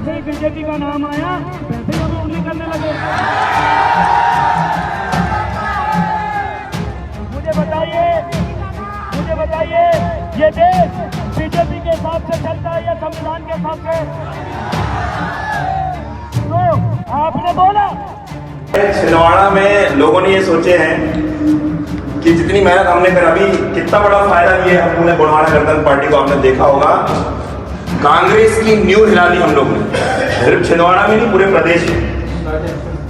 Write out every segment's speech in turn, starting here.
जैसे ही बीजेपी का नाम आया वैसे ही हम उंगली करने लगे। मुझे बताइए ये देश बीजेपी के हिसाब से चलता है या संविधान के हिसाब से? तो आपने बोला छिंदवाड़ा में लोगों ने ये सोचे हैं कि जितनी मेहनत हमने कर अभी कितना बड़ा फायदा दिया है हमने गोंडवाना गणतंत्र पार्टी को। आपने देखा होगा कांग्रेस की न्यू हिला दी हम लोग ने, सिर्फ छिंदवाड़ा में नहीं पूरे प्रदेश में।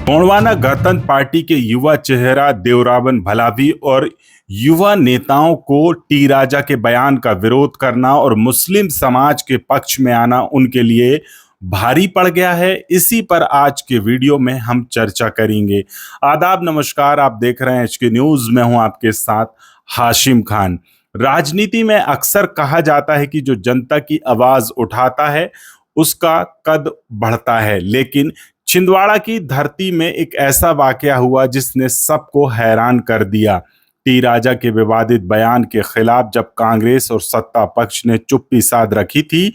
गोंडवाना गणतंत्र पार्टी के युवा चेहरा देवरावन भलावी और युवा नेताओं को टी राजा के बयान का विरोध करना और मुस्लिम समाज के पक्ष में आना उनके लिए भारी पड़ गया है। इसी पर आज के वीडियो में हम चर्चा करेंगे। आदाब, नमस्कार, आप देख रहे हैं HK न्यूज। मैं हूं आपके साथ हाशिम खान। राजनीति में अक्सर कहा जाता है कि जो जनता की आवाज उठाता है उसका कद बढ़ता है, लेकिन छिंदवाड़ा की धरती में एक ऐसा वाकया हुआ जिसने सबको हैरान कर दिया। टी राजा के विवादित बयान के खिलाफ जब कांग्रेस और सत्ता पक्ष ने चुप्पी साध रखी थी,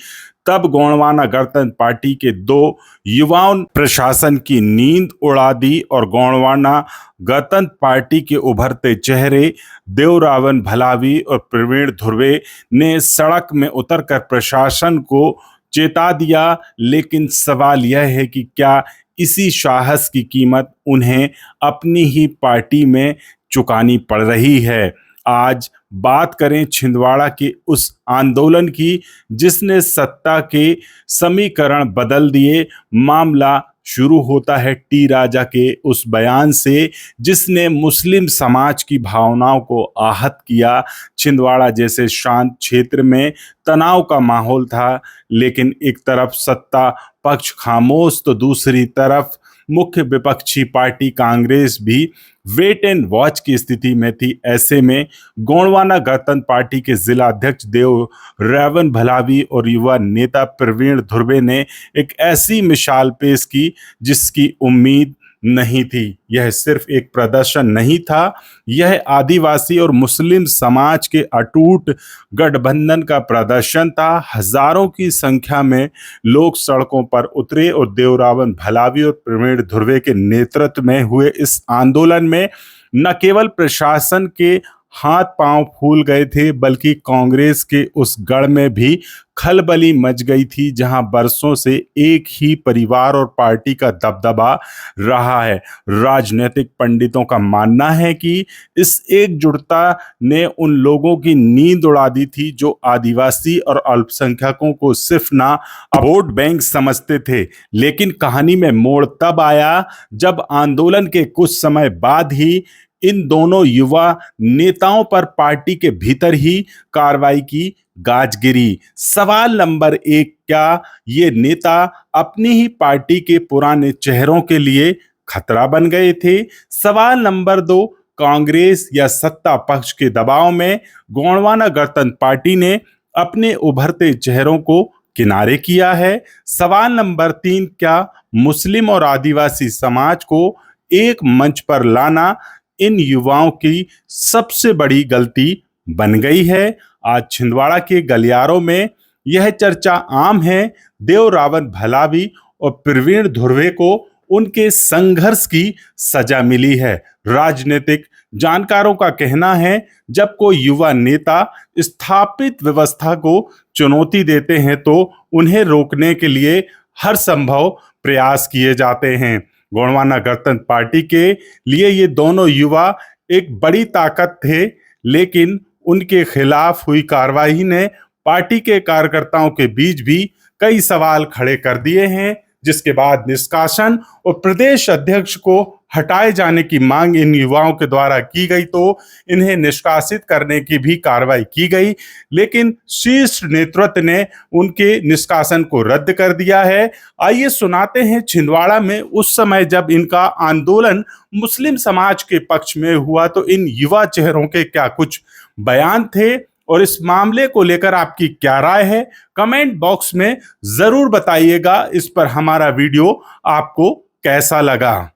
तब गोंडवाना गणतंत्र पार्टी के दो युवाओं प्रशासन की नींद उड़ा दी और गोंडवाना गणतंत्र पार्टी के उभरते चेहरे देवरावन भलावी और प्रवीण धुर्वे ने सड़क में उतरकर प्रशासन को चेता दिया। लेकिन सवाल यह है कि क्या इसी साहस की कीमत उन्हें अपनी ही पार्टी में चुकानी पड़ रही है? आज बात करें छिंदवाड़ा के उस आंदोलन की जिसने सत्ता के समीकरण बदल दिए। मामला शुरू होता है टी राजा के उस बयान से जिसने मुस्लिम समाज की भावनाओं को आहत किया। छिंदवाड़ा जैसे शांत क्षेत्र में तनाव का माहौल था, लेकिन एक तरफ सत्ता पक्ष खामोश तो दूसरी तरफ मुख्य विपक्षी पार्टी कांग्रेस भी वेट एंड वॉच की स्थिति में थी। ऐसे में गोंडवाना गणतंत्र पार्टी के जिला अध्यक्ष देवरावन भलावी और युवा नेता प्रवीण धुर्वे ने एक ऐसी मिसाल पेश की जिसकी उम्मीद नहीं थी। यह सिर्फ एक प्रदर्शन नहीं था, यह आदिवासी और मुस्लिम समाज के अटूट गठबंधन का प्रदर्शन था। हजारों की संख्या में लोग सड़कों पर उतरे और देवरावन भलावी और प्रवीण धुर्वे के नेतृत्व में हुए इस आंदोलन में न केवल प्रशासन के हाथ पांव फूल गए थे, बल्कि कांग्रेस के उस गढ़ में भी खलबली मच गई थी जहां बरसों से एक ही परिवार और पार्टी का दबदबा रहा है। राजनीतिक पंडितों का मानना है कि इस एकजुटता ने उन लोगों की नींद उड़ा दी थी जो आदिवासी और अल्पसंख्यकों को सिर्फ ना वोट बैंक समझते थे। लेकिन कहानी में मोड़ तब आया जब आंदोलन के कुछ समय बाद ही इन दोनों युवा नेताओं पर पार्टी के भीतर ही कार्रवाई की गाज गिरी। सवाल नंबर 1, क्या ये नेता अपनी ही पार्टी के पुराने चेहरों के लिए खतरा बन गए थे? सवाल नंबर 2, कांग्रेस या सत्ता पक्ष के दबाव में गोंडवाना गणतंत्र पार्टी ने अपने उभरते चेहरों को किनारे किया है? सवाल नंबर 3, क्या मुस्लिम और आदिवासी समाज को एक मंच पर लाना इन युवाओं की सबसे बड़ी गलती बन गई है? आज छिंदवाड़ा के गलियारों में यह चर्चा आम है। देवरावन भलावी और प्रवीण धुर्वे को उनके संघर्ष की सजा मिली है। राजनीतिक जानकारों का कहना है जब कोई युवा नेता स्थापित व्यवस्था को चुनौती देते हैं तो उन्हें रोकने के लिए हर संभव प्रयास किए जाते हैं। गोंडवाना गणतंत्र पार्टी के लिए ये दोनों युवा एक बड़ी ताकत थे, लेकिन उनके खिलाफ हुई कार्रवाई ने पार्टी के कार्यकर्ताओं के बीच भी कई सवाल खड़े कर दिए हैं, जिसके बाद निष्कासन और प्रदेश अध्यक्ष को हटाए जाने की मांग इन युवाओं के द्वारा की गई तो इन्हें निष्कासित करने की भी कार्रवाई की गई, लेकिन शीर्ष नेतृत्व ने उनके निष्कासन को रद्द कर दिया है। आइए सुनाते हैं छिंदवाड़ा में उस समय जब इनका आंदोलन मुस्लिम समाज के पक्ष में हुआ तो इन युवा चेहरों के क्या कुछ बयान थे और इस मामले को लेकर आपकी क्या राय है, कमेंट बॉक्स में जरूर बताइएगा। इस पर हमारा वीडियो आपको कैसा लगा?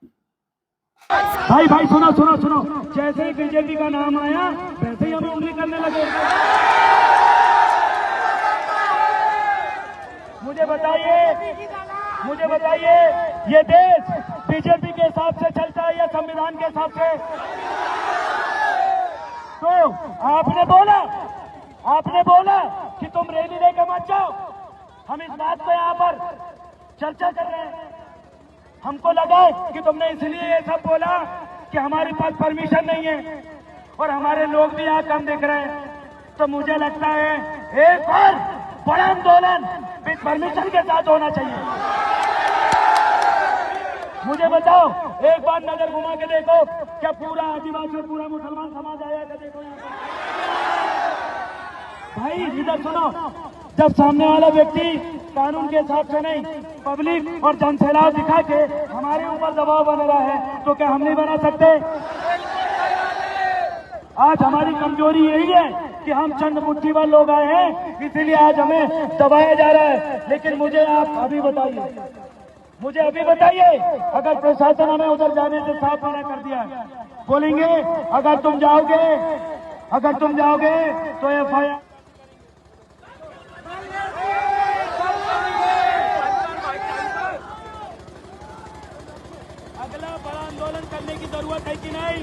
भाई सुनो सुनो सुनो, जैसे ही बीजेपी का नाम आया वैसे ही हम उंगली करने लगे। मुझे बताइए, ये देश बीजेपी के हिसाब से चलता है या संविधान के हिसाब से? तो आपने बोला कि तुम रैली लेकर मत जाओ। हम इस बात पे यहाँ पर चर्चा कर रहे हैं। हमको लगा कि तुमने इसलिए ये सब बोला कि हमारे पास परमिशन नहीं है और हमारे लोग भी यहाँ कम दिख रहे हैं। तो मुझे लगता है एक और बड़ा आंदोलन विद परमिशन के साथ होना चाहिए। मुझे बताओ, एक बार नजर घुमा के देखो, क्या पूरा आदिवासी और पूरा मुसलमान समाज आया था? देखो यहाँ भाई, इधर सुनो। जब सामने वाला व्यक्ति कानून के हिसाब से नहीं, पब्लिक और जनसैलाब दिखा के हमारे ऊपर दबाव बन रहा है, तो क्या हम नहीं बना सकते? आज हमारी कमजोरी यही है कि हम चंद मुट्ठी भर लोग आए हैं, इसीलिए आज हमें दबाया जा रहा है। लेकिन मुझे आप अभी बताइए, अगर प्रशासन हमें उधर जाने से साफ मना कर दिया, बोलेंगे अगर तुम जाओगे तो FIR। अगला बड़ा आंदोलन करने की जरूरत है कि नहीं?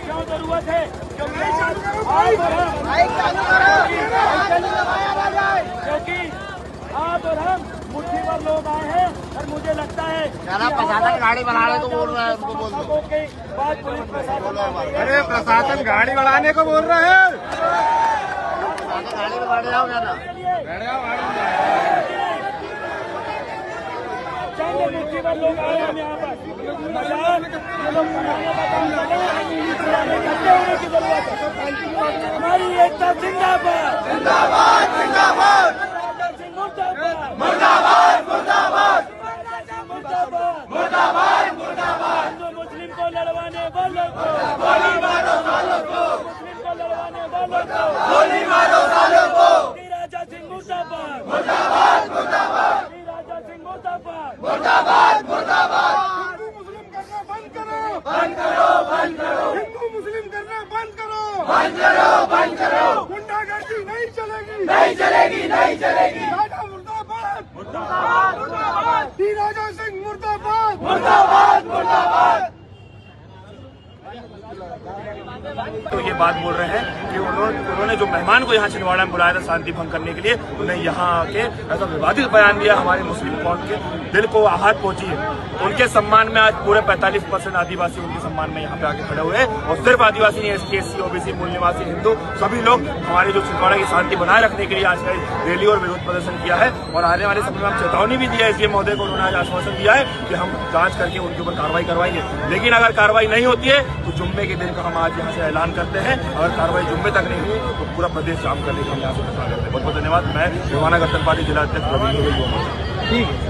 क्यों जरूरत है? क्योंकि आप और हम मुट्ठी भर लोग आए हैं और मुझे लगता है प्रशासन गाड़ी बनाने को बोल रहा है, उनको बोल दो। बात पुलिस प्रशासन, अरे प्रशासन गाड़ी बढ़ाने को बोल रहा है। गाड़ी में बैठ जाओ, चंद मुट्ठी भर लोग आए हम यहाँ पर। ये लोग बनाने का काम कर रहे हैं, इकट्ठे होने की जरूरत है। हमारी एकता जिंदाबाद, जिंदाबाद जिंदाबाद, मुर्दाबाद मुर्दाबाद मुर्दाबाद मुर्दाबाद मुर्दाबाद। हिंदू मुस्लिम को लड़वाने वालों को गोली मारो सालों को, मुस्लिम को लड़वाने वालों को गोली मारो सालों को। राजा सिंह मुर्दाबाद, मुर्दाबाद मुर्दाबाद, राजा सिंह मुर्दाबाद। मुर्दाबाद मुर्दाबाद। बंद करो, बंद करो, हिंदू मुस्लिम करना बंद करो, बंद करो, बंद करो। गुंडागर्दी नहीं चलेगी, नहीं चलेगी, नहीं चलेगी। राजा मुर्दाबाद, मुर्दाबाद, राजा सिंह मुर्दाबाद, मुर्दाबाद मुर्दाबाद। तो ये बात बोल रहे हैं कि उन्होंने जो मेहमान को यहाँ छिंदवाड़ा में बुलाया था शांति भंग करने के लिए, उन्हें यहाँ आके ऐसा विवादित बयान दिया, हमारे मुस्लिम कौम के दिल को आहत पहुंची है। उनके सम्मान में आज पूरे 45% आदिवासी उनके सम्मान में यहाँ पे आके खड़े हुए हैं। और सिर्फ आदिवासी नहीं, ST SC OBC मूल निवासी हिंदू सभी लोग हमारे जो छिंदवाड़ा की शांति बनाए रखने के लिए आज रैली और विरोध प्रदर्शन किया है। और आने वाले समय में हम चेतावनी भी दी है SDM महोदय को। उन्होंने आज आश्वासन दिया है कि हम जांच करके उनके ऊपर कार्रवाई करवाएंगे। लेकिन अगर कार्रवाई नहीं होती है तो जुम्मे के दिन का हम आज यहाँ से ऐलान करते हैं। अगर कार्रवाई जुम्मे तक नहीं हुई तो पूरा प्रदेश जाम करने का हम यहाँ से फैसला करते हैं। बहुत बहुत धन्यवाद। मैं युवा गणतंत्र पार्टी जिला अध्यक्ष रविंद्र।